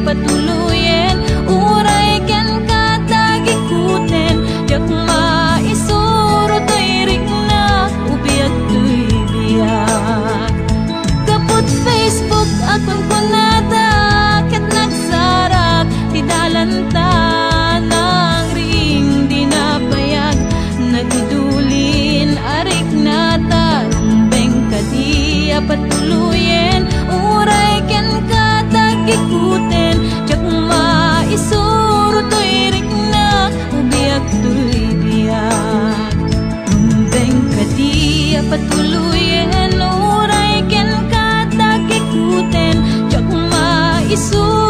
patuluyen, uray ken katagikuten, yak maisuro to'y rigna, ubiag to'y biyak. Kaput Facebook akon kunada, ket nagsarak, tidalanta ng ring di napayag, nagidulin arik nata, rumbeng kadiya patuluyen, uray ken katagikuten, jak maisuro to'y rigna, ubiag to'y biyak. Rumbeng kadiya patuluyen, uray ken katagikuten, jak maisuro